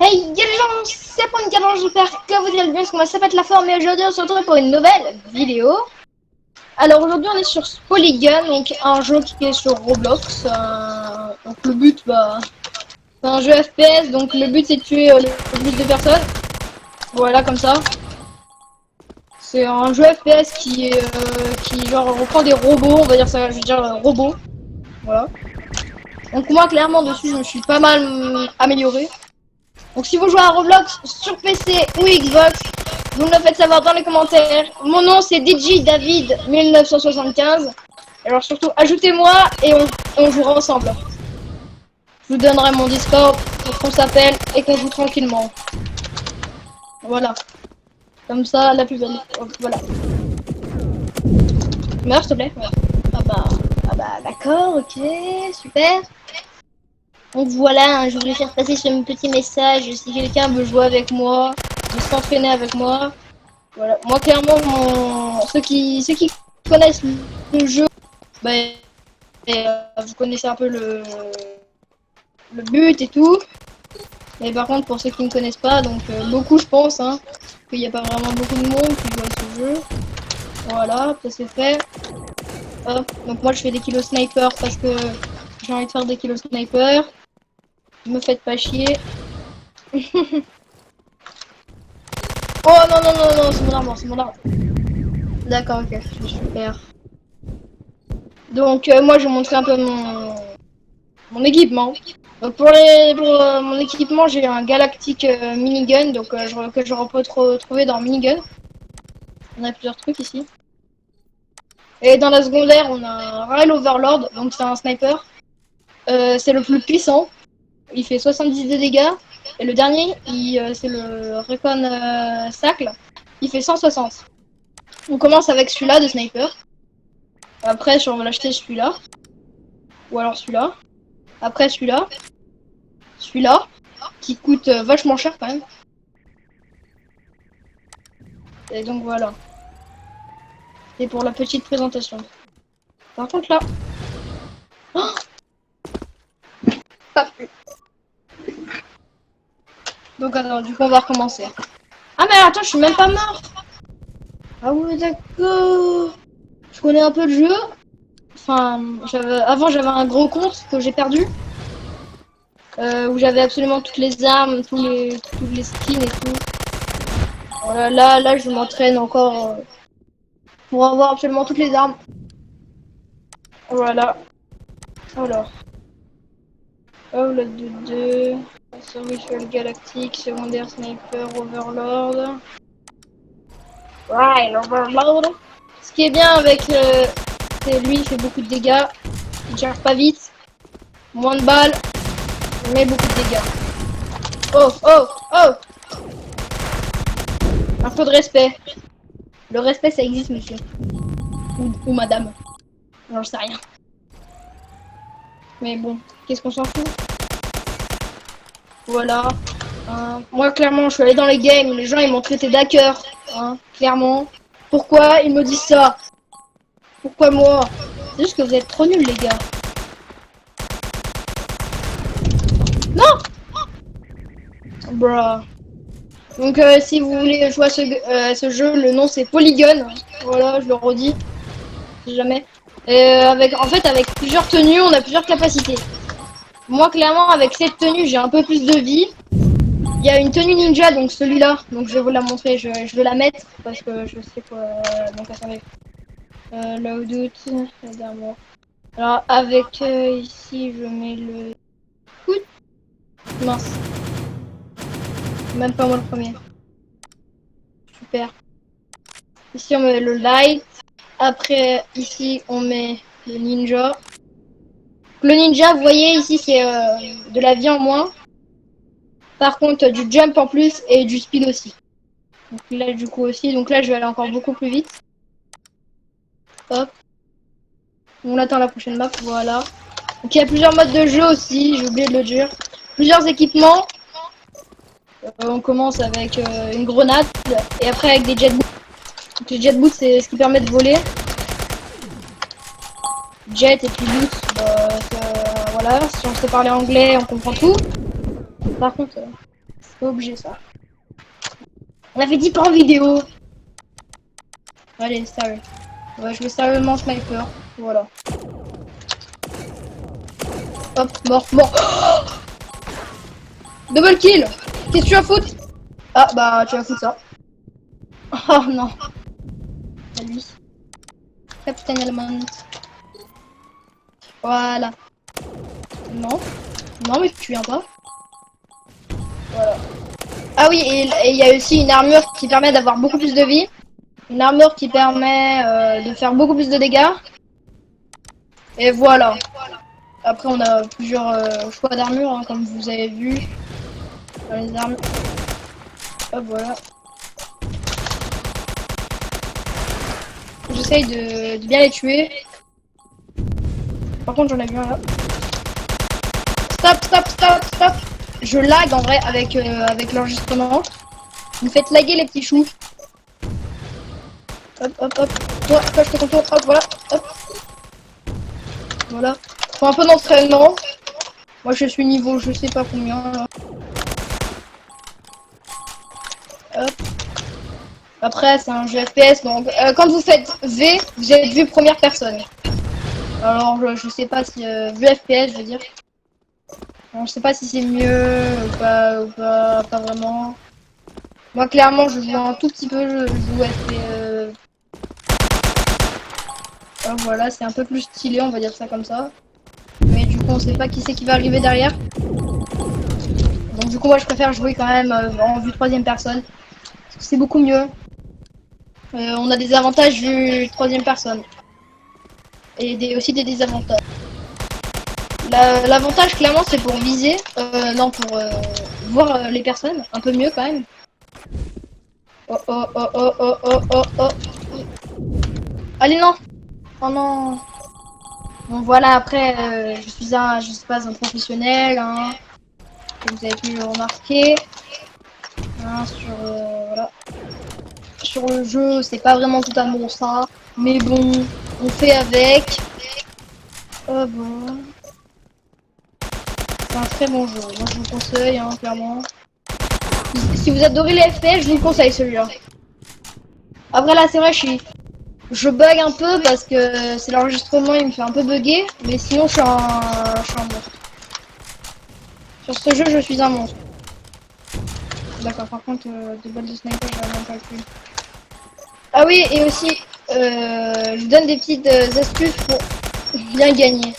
Hey, y'a les gens, c'est Poincaré, j'espère que vous allez bien, comment ça s'appelle la forme et aujourd'hui on se retrouve pour une nouvelle vidéo. Alors aujourd'hui on est sur Polygon, donc un jeu qui est sur Roblox. Donc le but, c'est un jeu FPS, donc le but c'est de tuer le plus de personnes. Voilà, comme ça. C'est un jeu FPS qui genre reprend des robots, on va dire ça, je veux dire robots. Voilà. Donc moi clairement dessus je me suis pas mal amélioré. Donc si vous jouez à Roblox sur PC ou Xbox, vous me le faites savoir dans les commentaires. Mon nom c'est DJ David 1975. Alors surtout ajoutez-moi et on jouera ensemble. Je vous donnerai mon Discord pour qu'on s'appelle et qu'on joue tranquillement. Voilà. Comme ça, la plus belle. Voilà. Meurs s'il te plaît. Ouais. Ah bah d'accord, ok, super. Donc voilà, je voulais faire passer ce petit message. Si quelqu'un veut jouer avec moi, veut s'entraîner avec moi, voilà. Moi clairement, ceux qui connaissent le jeu, vous connaissez un peu le but et tout. Mais par contre pour ceux qui ne connaissent pas, donc beaucoup je pense, hein, qu'il n'y a pas vraiment beaucoup de monde qui joue à ce jeu. Voilà, ça c'est fait. Hop. Donc moi je fais des kilos sniper parce que j'ai envie de faire des kilos sniper. Me faites pas chier. Oh non non non non, c'est mon arme, c'est mon arme. D'accord, ok, super. Donc moi je vais montrer un peu mon équipement. Donc pour mon équipement j'ai un Galactic minigun, donc que je peux trouver dans minigun. On a plusieurs trucs ici. Et dans la secondaire on a un Rail Overlord, donc c'est un sniper. C'est le plus puissant. Il fait 70 de dégâts. Et le dernier, c'est le Recon Sacle. Il fait 160. On commence avec celui-là de sniper. Après, on va l'acheter celui-là. Ou alors celui-là. Après celui-là. Celui-là. Qui coûte vachement cher quand même. Et donc voilà. C'est pour la petite présentation. Par contre là. Oh, pas plus. Donc attends, du coup on va recommencer. Ah mais attends, je suis même pas mort. Ah ouais d'accord. Je connais un peu le jeu. Enfin, avant j'avais un gros compte que j'ai perdu. Où j'avais absolument toutes les armes, tous les skins et tout. Voilà, là je m'entraîne encore pour avoir absolument toutes les armes. Voilà. Alors. Oh la 2-2. Survival Galactique, secondaire sniper, Overlord. Ouais, l'Overlord. Ce qui est bien avec c'est lui, il fait beaucoup de dégâts. Il charge pas vite. Moins de balles, mais beaucoup de dégâts. Oh, oh, oh! Un peu de respect. Le respect, ça existe, monsieur. Ou madame. J'en sais rien. Mais bon, qu'est-ce qu'on s'en fout? Voilà. Moi, clairement, je suis allé dans les games. Les gens, ils m'ont traité d'hacker. Hein, clairement. Pourquoi ils me disent ça? Pourquoi moi? C'est juste que vous êtes trop nuls, les gars. Non! Bruh. Donc, si vous voulez jouer à ce jeu, le nom c'est Polygon. Voilà, je le redis. Si jamais. En fait, avec plusieurs tenues, on a plusieurs capacités. Moi, clairement, avec cette tenue, j'ai un peu plus de vie. Il y a une tenue ninja, donc celui-là. Donc, je vais vous la montrer. Je vais la mettre parce que je sais quoi. Donc, attendez. Loadout, la dernière. Alors, avec ici, je mets le. Mince. Même pas moi le premier. Super. Ici, on met le light. Après, ici, on met le ninja. Le ninja, vous voyez, ici, c'est de la vie en moins. Par contre, du jump en plus et du speed aussi. Donc là, du coup aussi. Donc là, je vais aller encore beaucoup plus vite. Hop. On attend la prochaine map. Voilà. Donc il y a plusieurs modes de jeu aussi. J'ai oublié de le dire. Plusieurs équipements. On commence avec une grenade. Et après avec des jet boots. Donc les jet boots, c'est ce qui permet de voler. Jet et puis boot. Voilà. Si on sait parler anglais, on comprend tout. Par contre... pas obligé ça. On avait dit pas en vidéo. Allez, sérieux. Ouais, je vais sérieusement sniper. Voilà. Hop, mort, mort. Double kill. Qu'est-ce que tu vas foutre? Ah, bah, tu vas foutre ça. Oh non. C'est lui. Captain Element. Voilà. Non. Non, mais tu viens pas. Voilà. Ah oui, et il y a aussi une armure qui permet d'avoir beaucoup plus de vie. Une armure qui permet de faire beaucoup plus de dégâts. Et voilà. Après, on a plusieurs choix d'armure, hein, comme vous avez vu. Dans les armes. Hop, voilà. J'essaye de bien les tuer. Par contre, j'en ai vu un là. Stop, stop, stop, stop. Je lag en vrai avec l'enregistrement. Vous faites laguer les petits choux. Hop, hop, hop. Toi, je te contourne. Hop, voilà. Hop. Voilà. Faut un peu d'entraînement. Moi, je suis niveau je sais pas combien là. Hop. Après, c'est un jeu FPS, donc quand vous faites V, vous êtes vu première personne. Alors, je sais pas si vu FPS, je veux dire. Alors, je sais pas si c'est mieux pas vraiment. Moi, clairement, je joue un tout petit peu, je joue FPS. Alors, voilà, c'est un peu plus stylé, on va dire ça comme ça. Mais du coup, on sait pas qui c'est qui va arriver derrière. Donc, du coup, moi, je préfère jouer quand même en vue troisième personne. Parce que c'est beaucoup mieux. On a des avantages vue troisième personne. Et aussi des désavantages. L'avantage, clairement, c'est pour viser. Non, pour voir les personnes. Un peu mieux, quand même. Oh, oh, oh, oh, oh, oh, oh, oh. Allez, non. Oh, non. Bon, voilà, après, je suis pas un professionnel, hein. Comme vous avez pu le remarquer. Hein, voilà. Sur le jeu, c'est pas vraiment tout à mon ça. Mais bon, on fait avec. Oh, bon. C'est un très bon jeu. Moi, je vous conseille, hein, clairement. Si vous adorez les FPS, je vous conseille celui-là. Après, là, c'est vrai, je bug un peu parce que c'est l'enregistrement, il me fait un peu bugger. Mais sinon, je suis un monstre. Sur ce jeu, je suis un monstre. D'accord, par contre, des balles de sniper, je vais même pas le plus. Ah oui, et aussi, je vous donne des petites astuces pour bien gagner.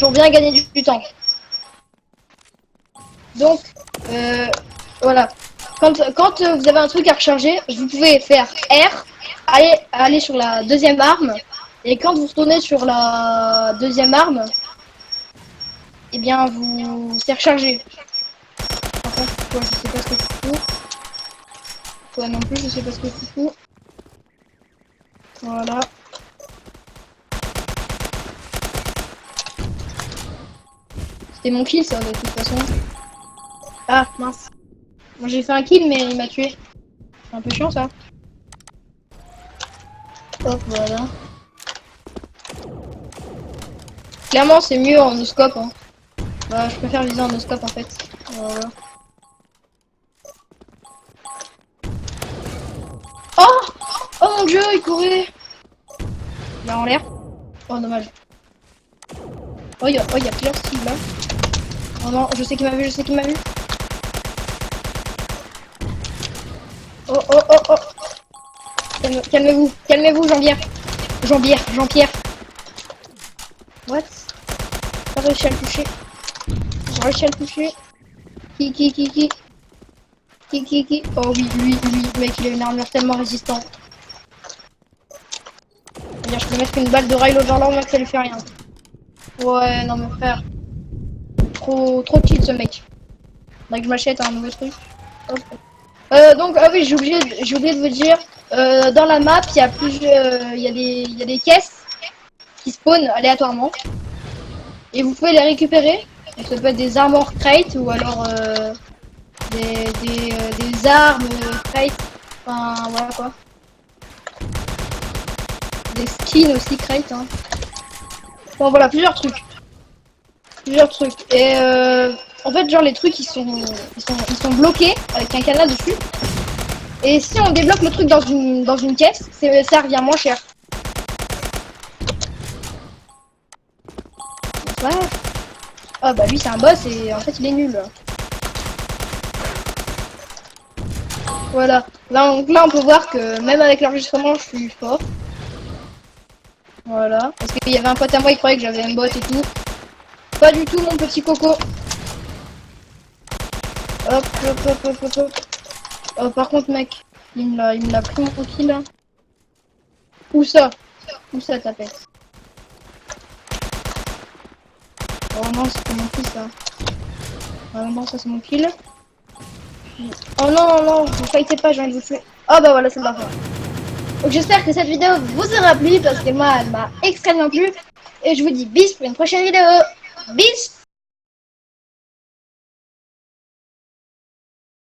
Pour bien gagner du temps. Donc, voilà. Quand vous avez un truc à recharger, vous pouvez faire R, aller sur la deuxième arme, et quand vous retournez sur la deuxième arme, eh bien, c'est rechargé. Par contre, toi, je sais pas ce que tu fous. Toi non plus, je sais pas ce que tu fous. Voilà. C'était mon kill, ça, de toute façon. Ah, mince. Moi, j'ai fait un kill, mais il m'a tué. C'est un peu chiant, ça. Hop, voilà. Clairement, c'est mieux en no-scope. Hein. Bah, je préfère viser en no-scope, en fait. Voilà. Oh! Oh mon dieu, il courait! Là, en l'air. Oh, dommage. Oh, il y a plusieurs styles, là. Oh non, je sais qu'il m'a vu, je sais qu'il m'a vu. Oh, oh, oh, oh. Calmez-vous, calmez-vous, Jean-Pierre. What? J'ai réussi à le toucher. Qui? Oh oui, lui, mec, il a une armure tellement résistante. C'est-à-dire, je peux mettre une balle de rail overlord, mec, ça lui fait rien. Ouais, non, mon frère. Trop chill, ce mec. Faudrait que je m'achète un nouveau truc. Hop. Donc, ah oui, j'ai oublié de vous dire, dans la map, il y a plusieurs, il y a des caisses qui spawnent aléatoirement. Et vous pouvez les récupérer. Donc, ça peut être des armor crates ou alors des armes crates. Enfin, voilà quoi. Des skins aussi crates. Hein. Bon, voilà, plusieurs trucs. Et En fait, genre les trucs ils sont bloqués avec un cadenas dessus. Et si on débloque le truc dans une caisse, ça revient moins cher. Ouais. Ah bah lui c'est un boss et en fait il est nul. Voilà. Là on peut voir que même avec l'enregistrement je suis fort. Voilà. Parce qu'il y avait un pote à moi qui croyait que j'avais un bot et tout. Pas du tout mon petit coco. Hop hop hop hop hop hop. Oh, par contre mec, il me l'a pris mon kill là. Où ça? Où ça tapette? Oh non c'est mon kill ça. Ah non ça c'est mon kill. Oh non non, vous fightez pas, j'ai envie de vous tuer. Oh bah voilà c'est la fin. Donc j'espère que cette vidéo vous aura plu parce que moi elle m'a extrêmement plu. Et je vous dis bis pour une prochaine vidéo. Bis.